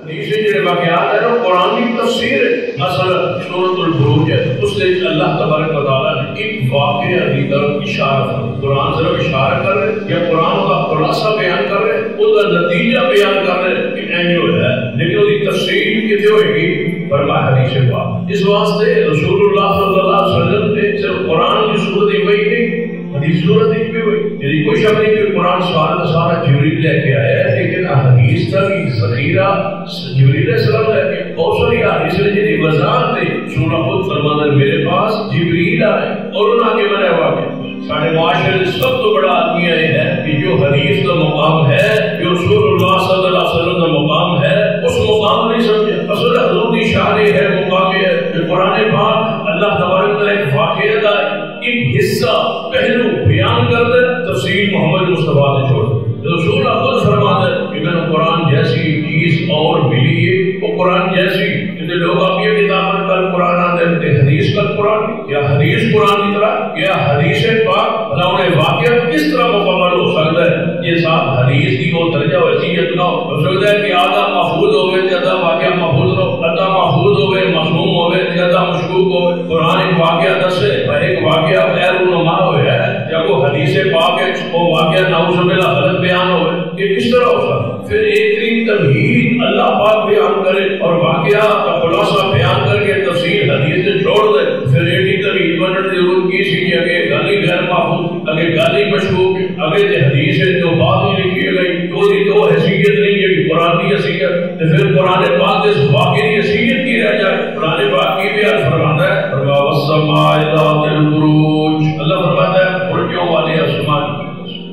تیسرے جو واقعات ہے نا قرآن کی تفسیر ہے. مثلا سورۃ البروج ہے، اس میں اللہ تبارک و تعالیٰ نے ایک واقعہ کی طرف اشارہ کر. قرآن صرف اشارہ کر رہے یا قرآن کا خلاصہ بیان کر رہے، اس کا نتیجہ بیان کر رہے کہ اینجو ہے، لیکن اس کی تفسیر کتنے ہوئے گی فرمایا حدیث پاک. اس واسطے رسول اللہ صلی اللہ علیہ وسلم نے صرف قرآن کی صورت ہی وہی نہیں، حدیث صورت ہی بھی ہوئی. یعنی کوئی شک نہیں کہ قرآن سارا جبریل لے کے آیا ہے، لیکن حدیث کا بھی ذخیرہ جبریل علیہ السلام لے کے. بہت ساری حدیث نے جنہیں وضاحت دی. سورہ خود فرماتا ہے میرے پاس جبریل آئے اور انہوں نے بنا واقع. سارے معاشرے میں سب تو بڑا آدمی یہ ہے کہ جو حدیث کا مقام ہے، جو رسول اللہ صلی اللہ علیہ وسلم کا مقام ہے، اس مقام نہیں سمجھا. اصل حضور کی شان ہے، مقام ہے کہ قرآن پاک اللہ تبارک و تعالیٰ ایک واقعہ کا ایک حصہ پہلو بیان کر دے، تفسیر محمد مصطفیٰ نے چھوڑ. رسول اللہ خود فرماتے ہیں کہ میں نے قرآن جیسی چیز اور ملی ہے، وہ قرآن جیسی کہ لوگ آپ یہ کتاب میں کل قرآن آتے ہیں، حدیث کل قرآن یا حدیث قرآن کی طرح یا حدیث پاک بھلا واقعہ کس طرح مکمل ہو سکتا ہے. یہ صاحب حدیث کی وہ درجہ و حیثیت نہ ہو سکتا ہے کہ آدھا محفوظ ہوئے زیادہ واقعہ محفوظ ہو، آدھا محفوظ ہوئے مضموم ہوئے زیادہ مشکوک ہوئے. قرآن ایک واقعہ دس ہے، ایک واقعہ غیر رونما ہوئے ہے یا وہ حدیث پاک ہے وہ واقعہ نعوذ باللہ غلط بیان ہوئے. یہ کس طرح ہو سکتا؟ پھر ایک دن تمہید اللہ پاک بیان کرے اور واقعہ کا خلاصہ بیان کر کے تفسیر حدیث سے چھوڑ دے. پھر ایک تمہید بننے کی ضرورت کی سی کہ گالی غیر محفوظ، اگر گالی مشکوک، اگر حدیث ہے جو بات نہیں لکھی گئی تو حیثیت نہیں ہے قرآن کی حیثیت. تو پھر قرآن پاک اس واقعے کی حیثیت کی رہ جائے. قرآن پاک کی بیان فرماتا ہے والسماء ذات البروج. اللہ فرماتا ہے برجوں والے آسمان.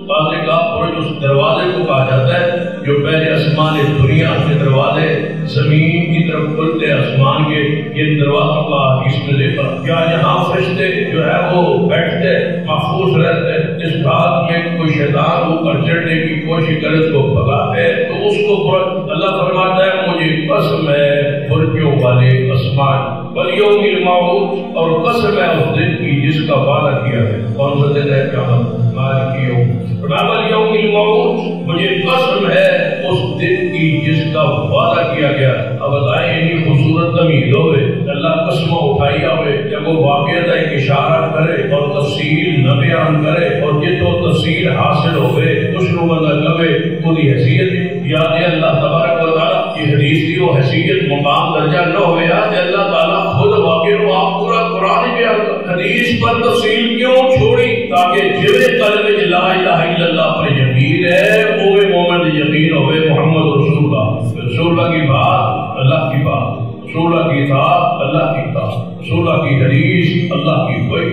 بعض نے کہا برج اس دروازے کو کہا جاتا ہے جو پہلے آسمان دنیا کے دروازے زمین کی طرف کھلتے آسمان کے، یہ دروازوں کا حدیث میں دیکھا. یا جہاں فرشتے جو ہے وہ بیٹھتے محفوظ رہتے، اس بات میں کوئی شیطان اوپر چڑھنے کی کوشش کرے اس کو بھگاتے تو اس کو اللہ فرماتا ہے مجھے قسم ہے برجوں والے آسمان والیوم الموعود، اور قسم ہے اس دن کی جس کا وعدہ کیا ہے. کون سا دن ہے؟ قیامت. مالک یوم والیوم الموعود، مجھے قسم ہے اس دن کی جس کا وعدہ کیا گیا. اب بتائیں اتنی خوبصورت تمہید ہوئے، اللہ قسموں اٹھائی ہوئے جب وہ واقعہ کا ایک اشارہ کرے اور تفصیل نہ بیان کرے اور یہ تو تفصیل حاصل ہوئے کچھ لوگ بندہ کبے خودی حیثیت یاد اللہ تبارک و تعالیٰ کی حدیث کی وہ حیثیت مقام درجہ نہ ہوئے. یاد اللہ تعالیٰ خود واقع ہو آپ پورا قرآن بیان حدیث پر تفصیل کیوں چھوڑی؟ تاکہ جوے قلب لا الہ الا اللہ پر یقین ہے وہ مومن یقین ہوئے محمد رسول اللہ. رسول اللہ کی بات اللہ کی بات، رسول اللہ کی اطاعت اللہ کی اطاعت، رسول اللہ کی حدیث اللہ کی کوئی